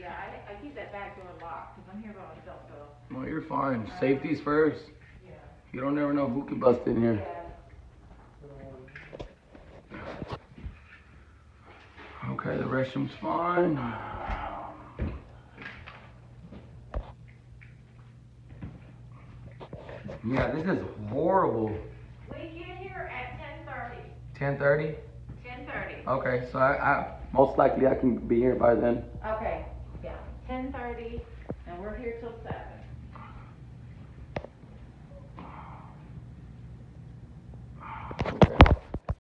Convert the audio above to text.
Yeah, I keep that back door locked because I'm here by myself, so. No, you're fine. Safety's first. Yeah. You don't never know who can bust in here. Yeah. Okay, the restroom's fine. Yeah, this is horrible. We get here at 10:30. 10:30? 10:30. Okay, so I most likely I can be here by then. Okay, yeah, 10:30, and we're here till 7.